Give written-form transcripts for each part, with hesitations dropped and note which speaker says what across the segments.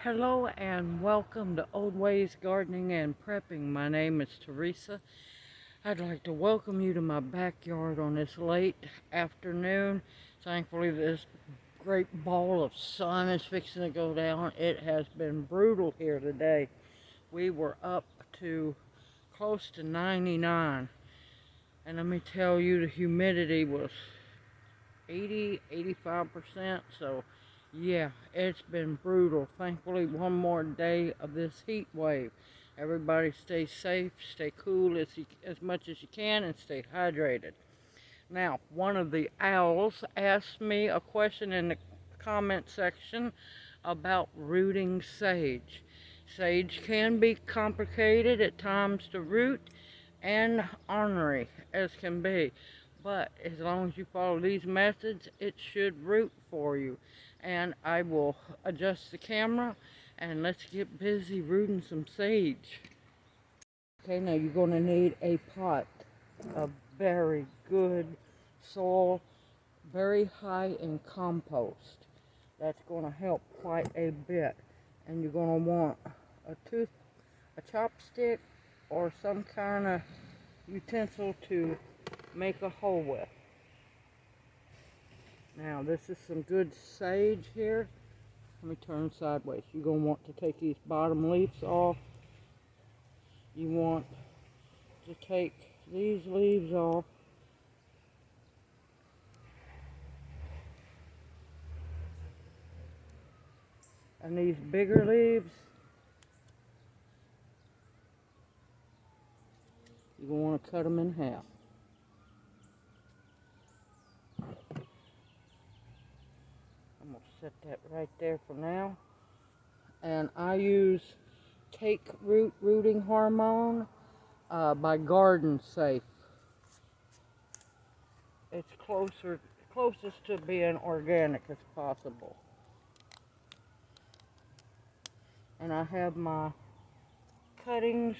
Speaker 1: Hello and welcome to Old Ways Gardening and Prepping. My name is Teresa. I'd like to welcome you to my backyard on this late afternoon. Thankfully this great ball of sun is fixing to go down. It has been brutal here today. We were up to close to 99, and let me tell you, the humidity was 85%. So yeah, it's been brutal. Thankfully, one more day of this heat wave. Everybody stay safe, stay cool as much as you can, and stay hydrated. Now, one of the owls asked me a question in the comment section about rooting sage. Sage can be complicated at times to root and ornery as can be, but as long as you follow these methods, it should root for you. And I will adjust the camera and let's get busy rooting some sage. Okay, now you're going to need a pot of very good soil, very high in compost. That's going to help quite a bit. And you're going to want a chopstick, or some kind of utensil to make a hole with. Now this is some good sage here. Let me turn sideways. You're going to want to take these bottom leaves off. You want to take these leaves off. And these bigger leaves, you're going to want to cut them in half. I'm going to set that right there for now. And I use Take Root Rooting Hormone by Garden Safe. It's closest to being organic as possible. And I have my cuttings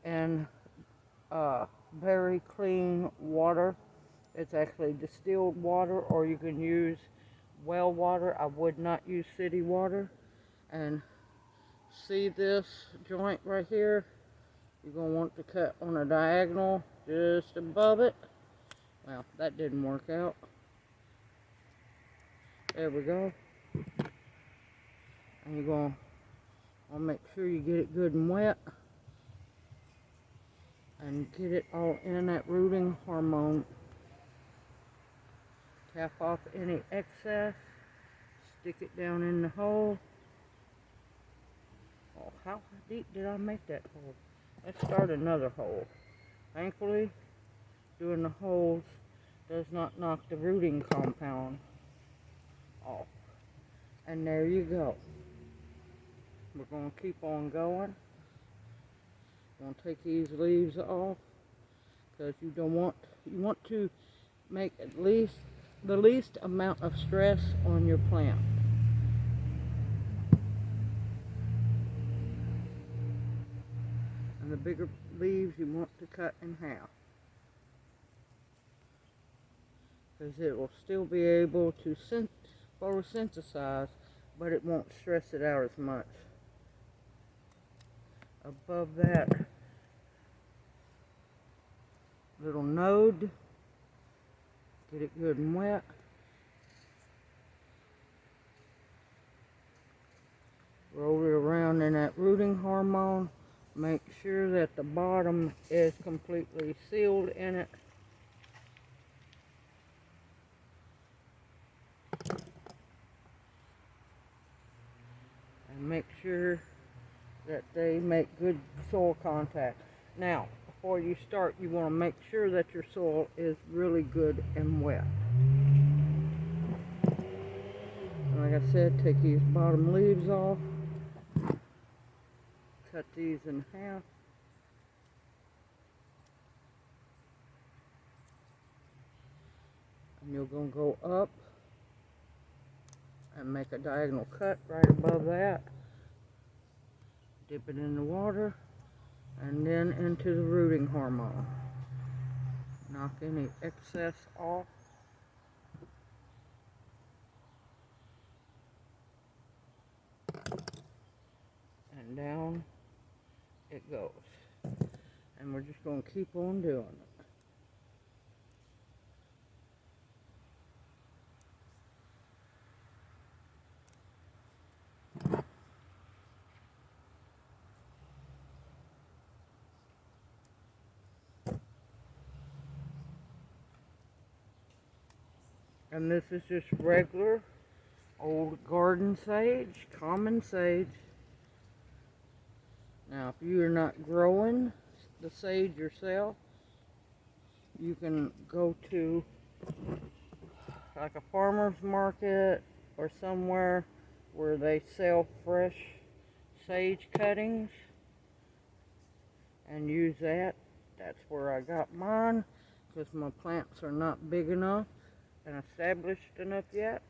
Speaker 1: in very clean water. It's actually distilled water, or you can use well water. I would not use city water. And see this joint right here? You're going to want to cut on a diagonal just above it. Well, that didn't work out. There we go. And you're going to make sure you get it good and wet. And get it all in that rooting hormone. Tap off any excess. Stick it down in the hole. Oh, how deep did I make that hole? Let's start another hole. Thankfully, doing the holes does not knock the rooting compound off. And there you go. We're going to keep on going. I'm going to take these leaves off because you want to make at least the least amount of stress on your plant. And the bigger leaves you want to cut in half, because it will still be able to photosynthesize, but it won't stress it out as much. Above that little node, get it good and wet. Roll it around in that rooting hormone. Make sure that the bottom is completely sealed in it. And make sure that they make good soil contact. Now, before you start, you want to make sure that your soil is really good and wet. And like I said, take these bottom leaves off. Cut these in half. And you're going to go up and make a diagonal cut right above that. Dip it in the water and then into the rooting hormone. Knock any excess off. and down it goes. And we're just going to keep on doing it. And this is just regular old garden sage, common sage. Now, if you are not growing the sage yourself, you can go to like a farmer's market or somewhere where they sell fresh sage cuttings and use that. That's where I got mine, because my plants are not big enough and established enough yet.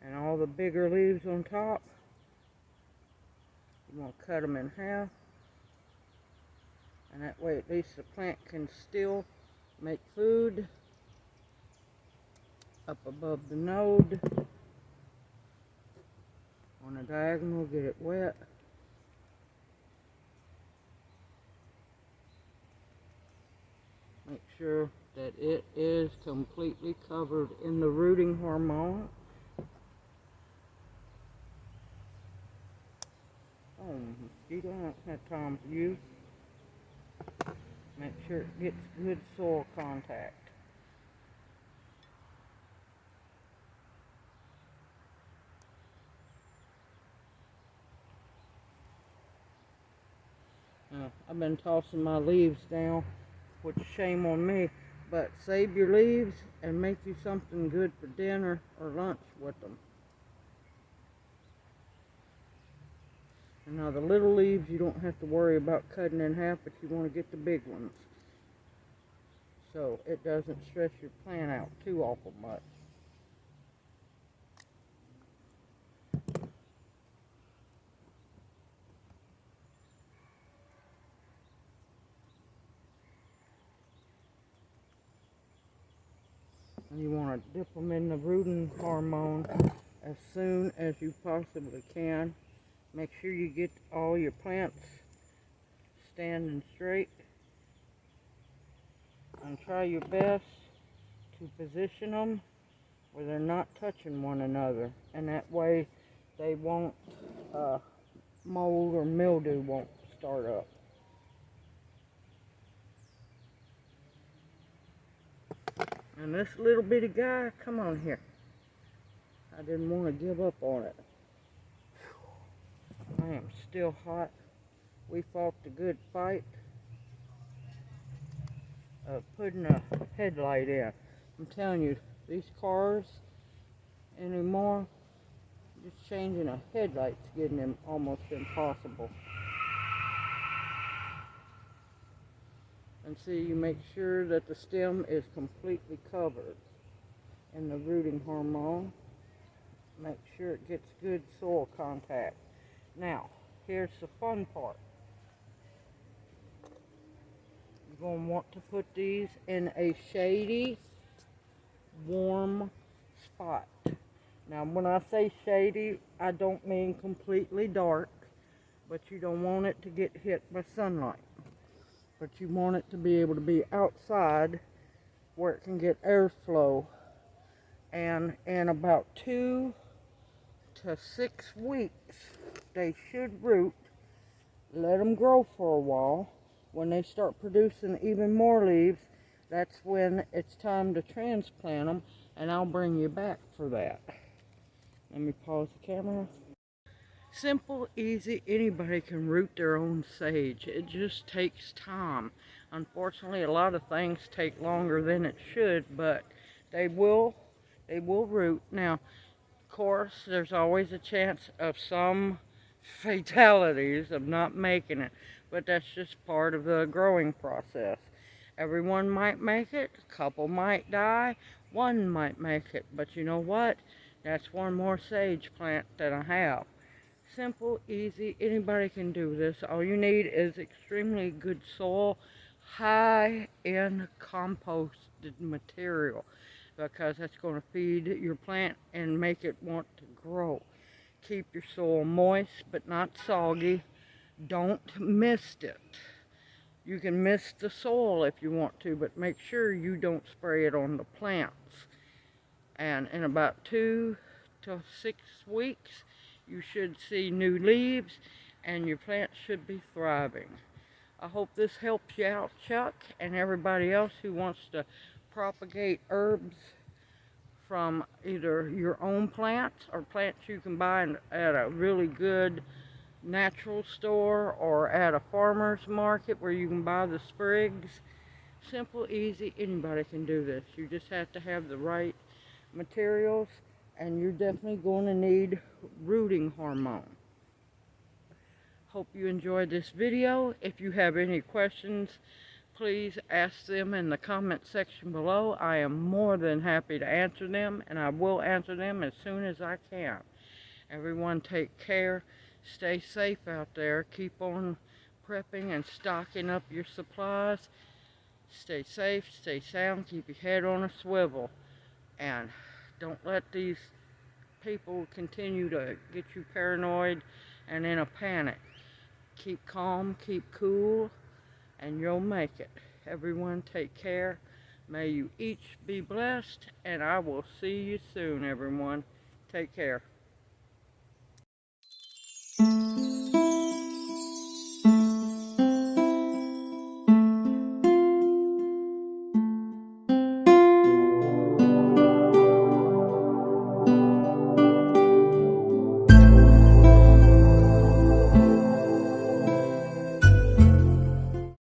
Speaker 1: And all the bigger leaves on top, you want to cut them in half, and that way at least the plant can still make food up above the node. On a diagonal, get it wet. Make sure that it is completely covered in the rooting hormone. Oh, mosquito, I don't have time for you. Make sure it gets good soil contact. I've been tossing my leaves down, which shame on me, but save your leaves and make you something good for dinner or lunch with them. And now the little leaves you don't have to worry about cutting in half, but you want to get the big ones, so it doesn't stress your plant out too awful much. And you want to dip them in the rooting hormone as soon as you possibly can. Make sure you get all your plants standing straight, and try your best to position them where they're not touching one another, and that way they won't mold or mildew won't start up. And this little bitty guy, come on here. I didn't want to give up on it. I am still hot. We fought the good fight of putting a headlight in. I'm telling you, these cars anymore, just changing a headlight's getting them almost impossible. And see, you make sure that the stem is completely covered in the rooting hormone. Make sure it gets good soil contact. Now, here's the fun part. You're going to want to put these in a shady, warm spot. Now, when I say shady, I don't mean completely dark, but you don't want it to get hit by sunlight. But you want it to be able to be outside where it can get airflow. And in about 2 to 6 weeks, they should root. Let them grow for a while. When they start producing even more leaves, that's when it's time to transplant them, and I'll bring you back for that. Let me pause the camera. Simple, easy, anybody can root their own sage. It just takes time. Unfortunately, a lot of things take longer than it should, but they will root. Now, of course, there's always a chance of some fatalities of not making it, but that's just part of the growing process. Everyone might make it, a couple might die, one might make it, but you know what? That's one more sage plant that I have. Simple, easy, anybody can do this. All you need is extremely good soil, high in composted material. because that's going to feed your plant and make it want to grow. Keep your soil moist but not soggy. Don't mist it. You can mist the soil if you want to, but make sure you don't spray it on the plants. And in about 2 to 6 weeks, you should see new leaves and your plants should be thriving. I hope this helps you out, Chuck, and everybody else who wants to propagate herbs from either your own plants or plants you can buy at a really good natural store or at a farmer's market where you can buy the sprigs. Simple, easy, anybody can do this. You just have to have the right materials, and you're definitely going to need rooting hormone. Hope you enjoyed this video. If you have any questions, please ask them in the comment section below. I am more than happy to answer them, and I will answer them as soon as I can. Everyone take care. Stay safe out there. Keep on prepping and stocking up your supplies. Stay safe, stay sound, keep your head on a swivel. And don't let these people continue to get you paranoid and in a panic. Keep calm, keep cool, and you'll make it. Everyone take care. May you each be blessed, and I will see you soon, everyone. Take care.